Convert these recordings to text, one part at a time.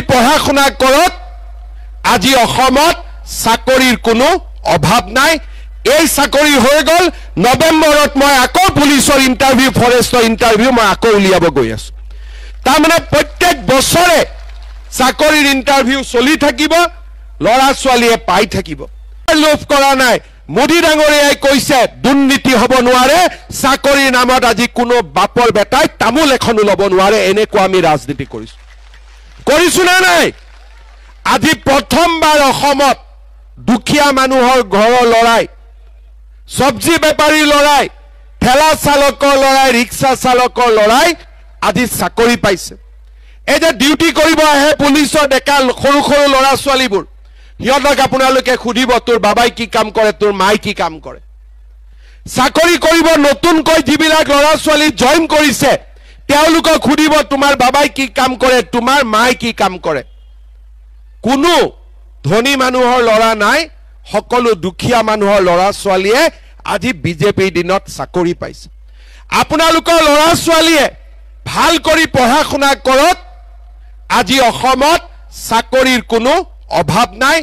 পঢ়া শুনা কৰক আজি অসমত চাকৰিৰ কোনো অভাৱ নাই এই চাকৰি হৈ গল নৱেম্বৰত মই আকৌ পুলিচৰ ইন্টাৰভিউ ফৰেষ্টৰ ইন্টাৰভিউ মই আকৌ উলিয়াব গৈ আছো তাৰ মানে প্ৰত্যেক বছৰে চাকৰিৰ ইন্টাৰভিউ চলি থাকিব লৰা ছোৱালীয়ে পাই থাকিব লোভ কৰা নাই মোদী ডাঙৰীয়াই কৈছে দুৰ্নীতি হ'ব নোৱাৰে চাকৰিৰ নামত আজি কোনো বাপৰ বেটাই তামুল এখনো ল'ব নোৱাৰে এনেকুৱা আমি ৰাজনীতি কৰিছো না নাই আজি প্ৰথমবাৰ অসমত দুখীয়া মানুহৰ ঘৰৰ লৰাই সবজি বেপাৰী লৰাই ঠেলা চালকৰ লৰাই ৰিক্সা চালকৰ লৰাই আজি চাকৰি পাইছে এই যে ডিউটি কৰিব আহে পুলিচৰ ডেকা সৰু সৰু লৰা ছোৱালীবোৰ হিয়তক আপোনালোকে খুদিব তোৰ বাবাই কি কাম কৰে তোৰ মাই কি কাম কৰে চাকৰি কৰিব নতুনকৈ যিবিলাক লৰা ছোৱালী জয়েন কৰিছে তেওঁলোকক খুদিব তোমাৰ বাবাই কি কাম কৰে তোমাৰ মাই কি কাম কৰে কোনো ধনী মানুহৰ লৰা নাই সকলো দুখীয়া মানুহৰ লৰা ছোৱালীয়ে আজি বিজেপিৰ দিনত চাকৰি পাইছে আপোনালোকৰ লৰা ছোৱালীয়ে ভাল কৰি পঢ়া শুনা কৰক আজি অসমত চাকৰিৰ কোনো অভাৱ নাই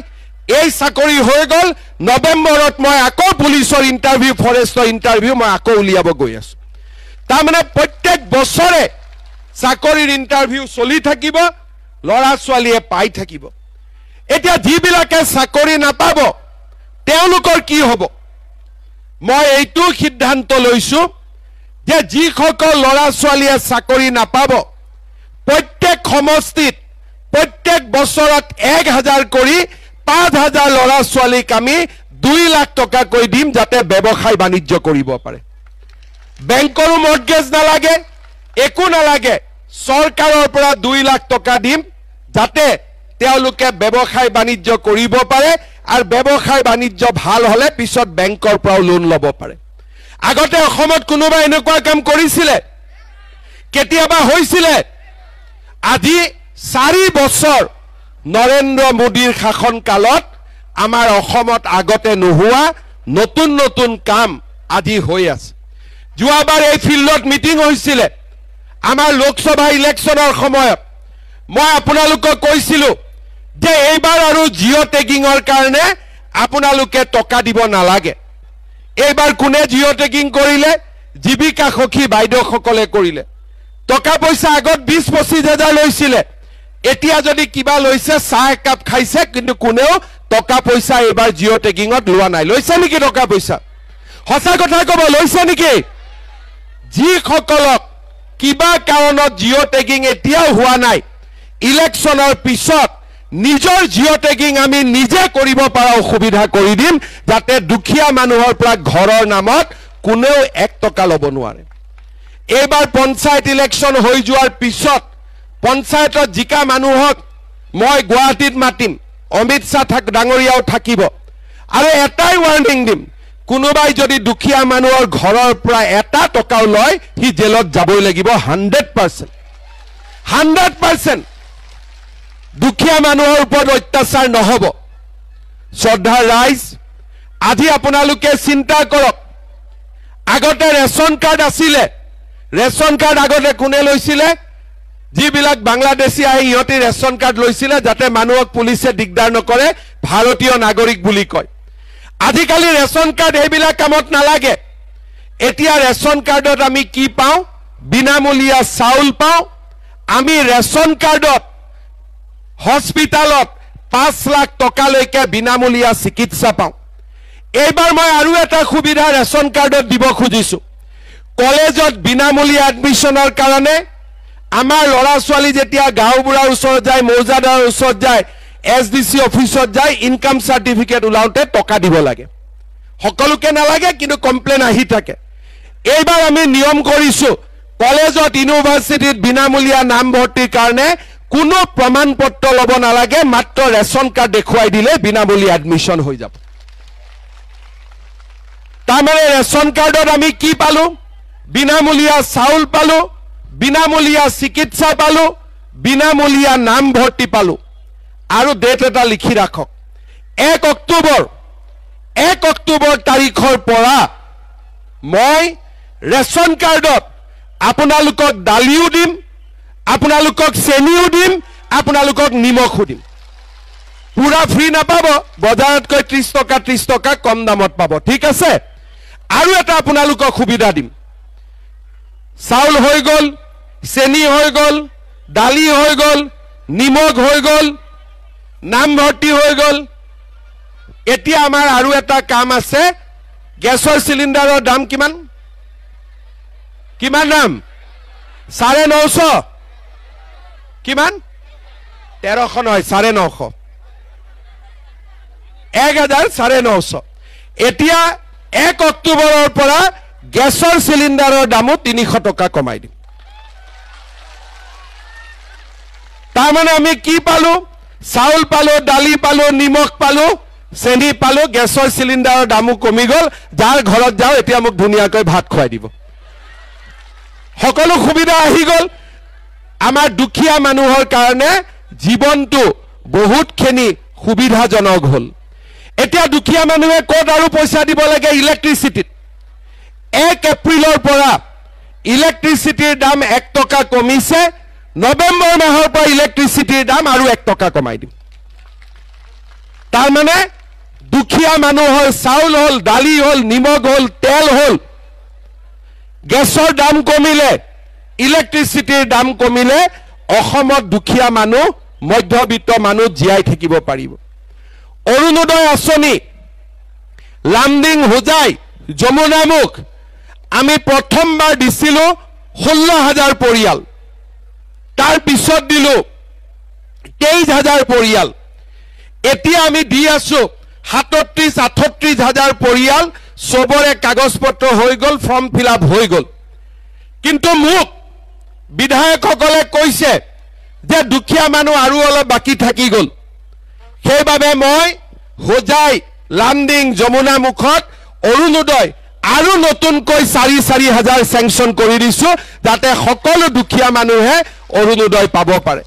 এই চাকৰি হৈ গল নৱেম্বৰত মই আকৌ পুলিচৰ ইন্টাৰভিউ ফৰেষ্টৰ ইন্টাৰভিউ মই আকৌ উলিয়াব গৈ আছো তাৰ মানে প্ৰত্যেক বছৰে চাকৰিৰ ইন্টাৰভিউ চলি থাকিব লৰা ছোৱালীয়ে পাই থাকিব এতিয়া যিবিলাকে চাকৰি নাপাব তেওঁলোকৰ কি হ'ব মই এইটো সিদ্ধান্ত লৈছো যে যিসকল লৰা ছোৱালীয়ে চাকৰি নাপাব প্ৰত্যেক সমষ্টিত প্ৰত্যেক বছৰত 1000 কৰি 5000 লৰা ছোৱালীক আমি 2 লাখ টকা কৈ দিম যাতে ব্যৱসায় বাণিজ্য কৰিব পাৰে বেংকৰ মৰ্গেজ নালাগে একো নালাগে চৰকাৰৰ পৰা 2 লাখ টকা দিম যাতে তেওঁলোকে ব্যৱসায় বাণিজ্য কৰিব পাৰে আৰু ব্যৱসায় বাণিজ্য ভাল হলে পিছত বেংকৰ পৰা লোন ল'ব পাৰে আগতে অসমত কোনোবা এনেকুৱা কাম কৰিছিলে কেতিয়াবা হৈছিলে আজি 4 বছৰ নৰেন্দ্ৰ মোদীৰ শাসন কালত আমাৰ অসমত আগতে নোহোৱা নতুন নতুন কাম আজি হৈ আছে যোৱাবাৰ এই ফিল্ডত মিটিং হৈছিলে আমাৰ লোকসভা ইলেকশ্যনৰ সময়ত মই আপোনালোকক কৈছিলো যে এইবাৰ আৰু জিঅ' টেগিংৰ কাৰণে আপোনালোকে টকা দিব নালাগে এইবাৰ কোনে জিঅ' টেগিং কৰিলে জীৱিকা সখী বাইদেউসকলে কৰিলে টকা পইচা আগত 20-25 হাজাৰ লৈছিলে এতিয়া যদি কিবা লৈছে চাহ একাপ খাইছে কিন্তু কোনেও টকা পইচা এইবাৰ জিঅ' টেগিংত লোৱা নাই লৈছে নেকি টকা পইচা সঁচা কথা ক'ব লৈছে নেকি যিসকলক কিবা কাৰণত জিঅ' টেগিং এতিয়াও হোৱা নাই ইলেকশ্যনৰ পিছত নিজৰ জিঅ' টেগিং আমি নিজে কৰিব পৰা সুবিধা কৰি দিম যাতে দুখীয়া মানুহৰ পৰা ঘৰৰ নামত কোনেও 1 টকা ল'ব নোৱাৰে এইবাৰ পঞ্চায়ত ইলেকশ্যন হৈ যোৱাৰ পিছত পঞ্চায়তত জিকা মানুহক মই গুৱাহাটীত মাতিম অমিত শাহ ডাঙৰীয়াও থাকিব আৰু এটাই ৱাৰ্নিং দিম কোনোবাই যদি দুখীয়া মানুহৰ ঘৰৰ পৰা 1 টকাও লয় হি জেলত যাবই লাগিব 100% দুখীয়া মানুহৰ ওপৰত অত্যাচাৰ নহব শ্ৰদ্ধাৰ ৰাইজ আজি আপোনালোকে চিন্তা কৰক আগতে ৰেচন কাৰ্ড আছিলে ৰেচন কাৰ্ড আগতে কোনে লৈছিলে যিবিলাক বাংলাদেশী আহি ইহঁতে ৰেচন কাৰ্ড লৈছিলে যাতে মানুহক পুলিচে দিগদাৰ নকৰে ভাৰতীয় নাগৰিক বুলি কয় আজিকালি ৰেচন কাৰ্ড এইবিলাক কামত নালাগে এতিয়া ৰেচন কাৰ্ডত আমি কি পাওঁ বিনামূলীয়া চাউল পাওঁ আমি ৰেচন কাৰ্ডত হস্পিটালত 5 লাখ টকালৈকে বিনামূলীয়া চিকিৎসা পাওঁ এইবাৰ মই আৰু এটা সুবিধা ৰেচন কাৰ্ডত দিব খুজিছো কলেজত বিনামূলীয়া এডমিশনৰ কাৰণে আমাৰ লৰা ছোৱালী যেতিয়া গাঁওবুঢ়াৰ ওচৰত যায় মৌজাদাৰৰ ওচৰত যায় এছডিসি অফিচত যায় ইনকাম সাৰ্টিফিকেট উলাওতে টকা দিব লাগে সকলোকে নালাগে কিন্তু কমপ্লেইন আহি থাকে এইবাৰ আমি নিয়ম কৰিছো কলেজত ইউনিভাৰ্সিটিত বিনামূলীয়া নাম ভৰ্তিৰ কাৰণে কোনো প্ৰমাণ পত্ৰ ল'ব নালাগে মাত্ৰ ৰেচন কাৰ্ড দেখুৱাই দিলে বিনামূলীয়া এডমিশন হৈ যাব তাৰমানে ৰেচন কাৰ্ডত আমি কি পালো বিনামূলীয়া চাউল পালো বিনামূলীয়া চিকিৎসা পালো বিনামূলীয়া নাম ভৰ্তি পালো আৰু ডেট এটা লিখি ৰাখক 1 অক্টোবৰ তাৰিখৰ পৰা মই ৰেচন কাৰ্ডত আপোনালোকক দালিও দিম আপোনালোকক চেনিও দিম আপোনালোকক নিমখো দিম পুৰা ফ্ৰী নাপাব বজাৰতকৈ 30 টকা কম দামত পাব ঠিক আছে আৰু এটা আপোনালোকক সুবিধা দিম চাউল হৈ গল চেনি হৈ গল দালি হৈ গল নিমখ হৈ গল নাম ভৰ্তি হৈ গল এতিয়া আমাৰ আৰু এটা কাম আছে গেছৰ সিলিন্ডাৰৰ দাম কিমান দাম 950 কিমান 1300 নহয় 950 1000 এতিয়া 1 অক্টোবৰৰ পৰা গেছৰ সিলিন্ডাৰৰ দামো 300 টকা কমাই দিম তাৰ মানে আমি কি পালো চাউল পালো দালি পালো নিমখ পালো চেনি পালো গেছৰ সিলিন্ডাৰৰ দামো কমি গল যাৰ ঘৰত যাও এতিয়া মোক ধুনিয়াকৈ ভাত খুৱাই দিব সকলো সুবিধা আহি গল আমাৰ দুখীয়া মানুহৰ কাৰণে জীৱনটো বহুতখিনি সুবিধাজনক হল এতিয়া দুখীয়া মানুহে কোট আৰু পইচা দিব লাগে ইলেক্ট্ৰিচিটিত 1 এপ্ৰিলৰ পৰা ইলেক্ট্ৰিচিটিৰ দাম 1 টকা কমিছে নৱেম্বৰ মাহৰ পৰা ইলেক্ট্ৰিচিটিৰ দাম আৰু 1 টকা কমাই দিম তাৰ মানে দুখীয়া মানুহৰ চাউল হল দালি হল নিমখ হল তেল হল গেছৰ দাম কমিলে ইলেক্ট্ৰিচিটিৰ দাম কমিলে অসমত দুখীয়া মানুহ মধ্যবিত্ত মানুহ জীয়াই থাকিব পাৰিব অৰুণোদয় আঁচনি লামডিং হোজাই যমুনামুখ আমি প্ৰথমবাৰ দিছিলো 16000 পৰিয়াল তাৰ পিছত দিলো 23000 পৰিয়াল এতিয়া আমি দি আছো 37-38,000 পৰিয়াল সবৰে কাগজ পত্ৰ হৈ গল ফৰ্ম ফিল আপ হৈ গল কিন্তু মোক বিধায়কসকলে কৈছে যে দুখীয়া মানুহ আৰু অলপ বাকি থাকি গল সেইবাবে মই হোজাই লামডিং যমুনামুখত অৰুণোদয় আৰু নতুনকৈ 4,000 স্যাংশন কৰি দিছো যাতে সকলো দুখীয়া মানুহে অৰুণোদয় পাব পাৰে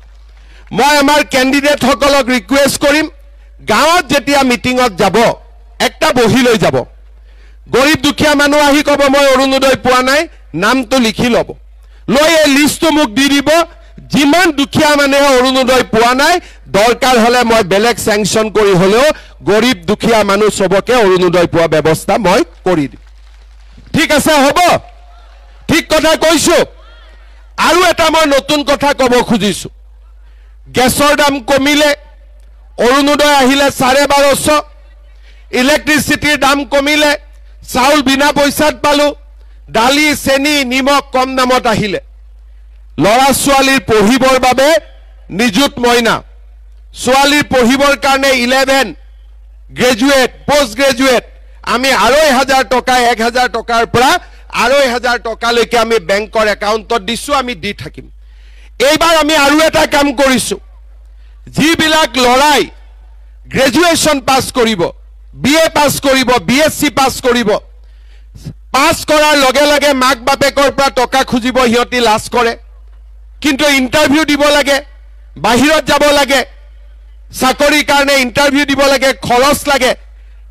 মই আমাৰ ক্যান্ডিডেট সকলক ৰিকুৱেষ্ট কৰিম গাঁৱত যেতিয়া মিটিংত যাব একটা বহি লৈ যাব গৰীব দুখীয়া মানুহ আহি কব মই অৰুণোদয় পোৱা নাই নামটো লিখি লব লৈ এই লিষ্টটো মোক দি দিব যিমান দুখীয়া মানুহে অৰুণোদয় পোৱা নাই দৰকাৰ হলে মই বেলেগ স্যাংশন কৰি হলেও গৰীব দুখীয়া মানুহ সবকে অৰুণোদয় পোৱা ব্যৱস্থা মই কৰি দিম ঠিক আছে হ'ব ঠিক কথা কৈছো আৰু এটা মই নতুন কথা কব খুজিছো গেছৰ দাম কমিলে অৰুণোদয় আহিলে 1250 ইলেক্ট্ৰিচিটিৰ দাম কমিলে চাউল বিনা পইচাত পালো দালি চেনি নিমখ কম দামত আহিলে লৰা ছোৱালীৰ পঢ়িবৰ বাবে নিযুত মইনা ছোৱালীৰ পঢ়িবৰ কাৰণে 11 গ্ৰেজুৱেট পোষ্ট গ্ৰেজুৱেট আমি 2,500 টকা 1,000 টকাৰ পৰা 2,500 টকালৈকে আমি বেংকৰ একাউণ্টত দিছো আমি দি থাকিম এইবাৰ আমি আৰু এটা কাম কৰিছো যিবিলাক লৰাই গ্ৰেজুৱেচন পাস কৰিব বিএ পাস কৰিব বিএসসি পাস কৰিব পাস কৰাৰ লগে লগে মাক বাপেকৰ পৰা টকা খুজিব হিয়তি লাজ কৰে কিন্তু ইন্টাৰভিউ দিব লাগে বাহিৰত যাব লাগে চাকৰিৰ কাৰণে ইন্টাৰভিউ দিব লাগে খৰচ লাগে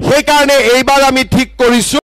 সেই কাৰণে এইবাৰ আমি ঠিক কৰিছো